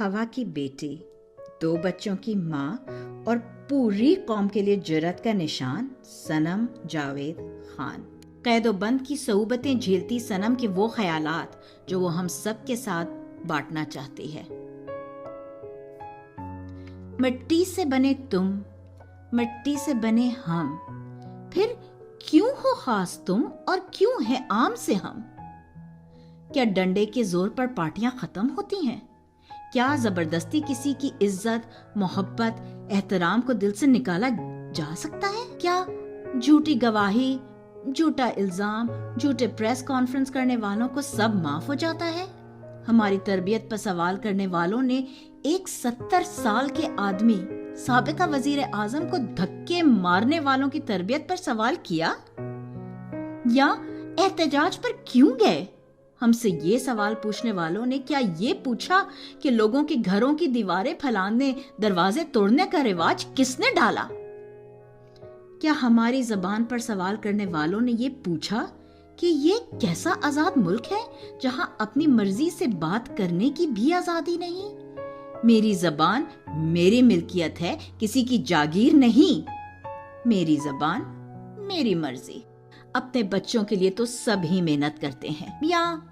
हवा की बेटी, 2 बच्चों की माँ और पूरी कौम के लिए जुर्रत का निशान सनम जावेद खान। कैदोबंद की सऊबतें झेलती सनम के वो ख्यालात जो वो हम सब के साथ बांटना चाहती है। मिट्टी से बने तुम, मिट्टी से बने हम, फिर क्यों हो खास तुम और क्यों है आम से हम? क्या डंडे के जोर पर पार्टियां खत्म होती हैं? क्या जबरदस्ती किसी की इज्जत, मोहब्बत, एहतराम को दिल से निकाला जा सकता है? क्या झूठी गवाही, झूठा इल्जाम, झूठे प्रेस कॉन्फ्रेंस करने वालों को सब माफ हो जाता है? हमारी तरबियत पर सवाल करने वालों ने एक 70 साल के आदमी साबिका वजीर आजम को धक्के मारने वालों की तरबियत पर सवाल किया या एहतजाज पर क्यों गए? हमसे ये सवाल पूछने वालों ने क्या ये पूछा कि लोगों के घरों की दीवारें फैलाने, दरवाजे तोड़ने का रिवाज किसने डाला? क्या हमारी जबान पर सवाल करने वालों ने ये पूछा कि ये कैसा आजाद मुल्क है जहां अपनी मर्जी से बात करने की भी आजादी नहीं? मेरी जबान मेरी मिल्कियत है, किसी की जागीर नहीं। मेरी जबान मेरी मर्जी। अपने बच्चों के लिए तो सब ही मेहनत करते हैं, या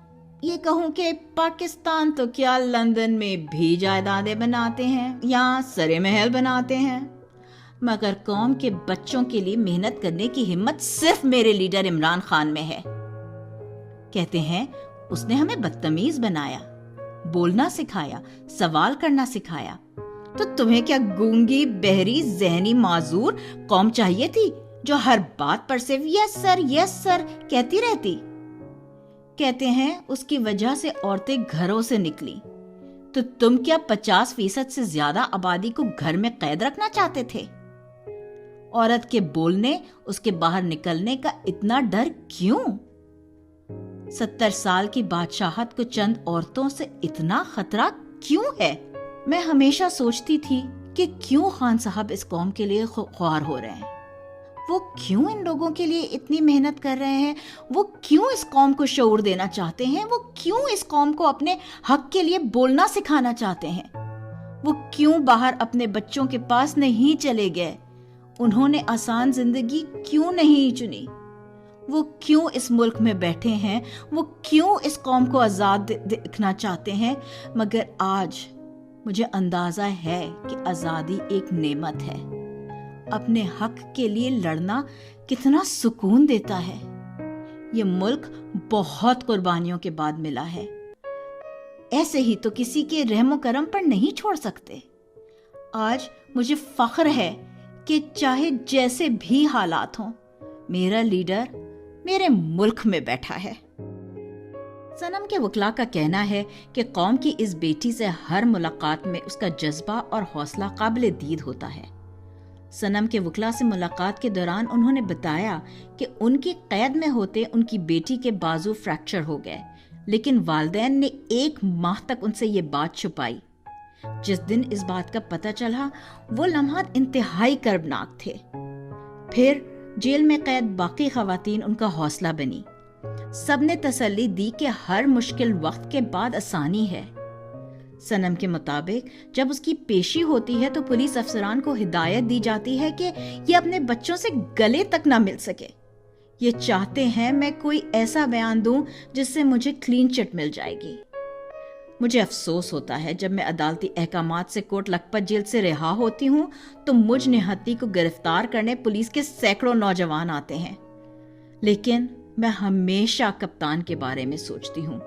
ये कहूँ कि पाकिस्तान तो क्या लंदन में भी जायदादें बनाते हैं या सरे महल बनाते हैं, मगर कौम के बच्चों के लिए मेहनत करने की हिम्मत सिर्फ मेरे लीडर इमरान खान में है। कहते हैं उसने हमें बदतमीज बनाया, बोलना सिखाया, सवाल करना सिखाया। तो तुम्हें क्या गूंगी, बहरी, जहनी माजूर कौम चाहिए थी जो हर बात पर सिर्फ यस सर कहती रहती? कहते हैं उसकी वजह से औरतें घरों से निकली। तो तुम क्या 50% से ज्यादा आबादी को घर में कैद रखना चाहते थे? औरत के बोलने, उसके बाहर निकलने का इतना डर क्यों? 70 साल की बादशाहत को चंद औरतों से इतना खतरा क्यों है? मैं हमेशा सोचती थी कि क्यों खान साहब इस कौम के लिए ख्वार हो रहे हैं, वो क्यों इन लोगों के लिए इतनी मेहनत कर रहे हैं, वो क्यों इस कौम को शऊर देना चाहते हैं, वो क्यों इस कौम को अपने हक के लिए बोलना सिखाना चाहते हैं, वो क्यों बाहर अपने बच्चों के पास नहीं चले गए, उन्होंने आसान जिंदगी क्यों नहीं चुनी, वो क्यों इस मुल्क में बैठे हैं, वो क्यों इस कौम को आजाद देखना चाहते हैं। मगर आज मुझे अंदाजा है कि आजादी एक नेमत है। अपने हक के लिए लड़ना कितना सुकून देता है। ये मुल्क बहुत कुर्बानियों के बाद मिला है, ऐसे ही तो किसी के रहमो करम पर नहीं छोड़ सकते। आज मुझे फख्र है कि चाहे जैसे भी हालात हों, मेरा लीडर मेरे मुल्क में बैठा है। सनम के वकला का कहना है कि कौम की इस बेटी से हर मुलाकात में उसका जज्बा और हौसला काबिल दीद होता है। सनम के वकला से मुलाकात के दौरान उन्होंने बताया कि उनकी कैद में होते उनकी बेटी के बाजू फ्रैक्चर हो गए, लेकिन वालिदैन ने 1 माह तक उनसे ये बात छुपाई। जिस दिन इस बात का पता चला, वो लम्हात इंतहाई कर्बनाक थे। फिर जेल में कैद बाकी खवातीन उनका हौसला बनी। सबने तसल्ली दी कि हर मुश्किल वक्त के बाद आसानी है। सनम के मुताबिक जब उसकी पेशी होती है तो पुलिस अफसरान को हिदायत दी जाती है कि ये अपने बच्चों से गले तक ना मिल सके। ये चाहते हैं मैं कोई ऐसा बयान दूं जिससे मुझे क्लीन चिट मिल जाएगी। मुझे अफसोस होता है जब मैं अदालती अहकामात से कोट लखपत जेल से रिहा होती हूँ तो मुझ निहत्ती को गिरफ्तार करने पुलिस के सैकड़ों नौजवान आते हैं। लेकिन मैं हमेशा कप्तान के बारे में सोचती हूँ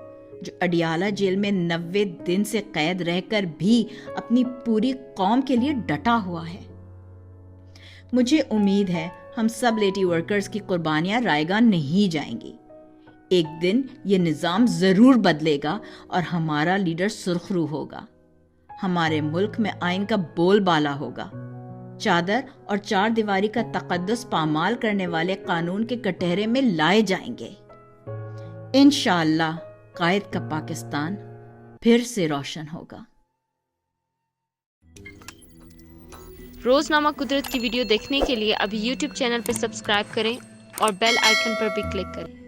जो अडियाला जेल में 90 दिन से कैद रहकर भी अपनी पूरी कौम के लिए डटा हुआ है। मुझे उम्मीद है हम सब लेडी वर्कर्स की कुर्बानियां रायगा नहीं जाएंगी। एक दिन ये निजाम जरूर बदलेगा और हमारा लीडर सुरखरू होगा। हमारे मुल्क में आइन का बोलबाला होगा। चादर और 4 दीवारी का तकद्दुस पामाल करने वाले कानून के कटहरे में लाए जाएंगे। इंशाअल्लाह कायद का पाकिस्तान फिर से रोशन होगा। रोजनामा कुदरत की वीडियो देखने के लिए अभी YouTube चैनल पर सब्सक्राइब करें और बेल आइकन पर भी क्लिक करें।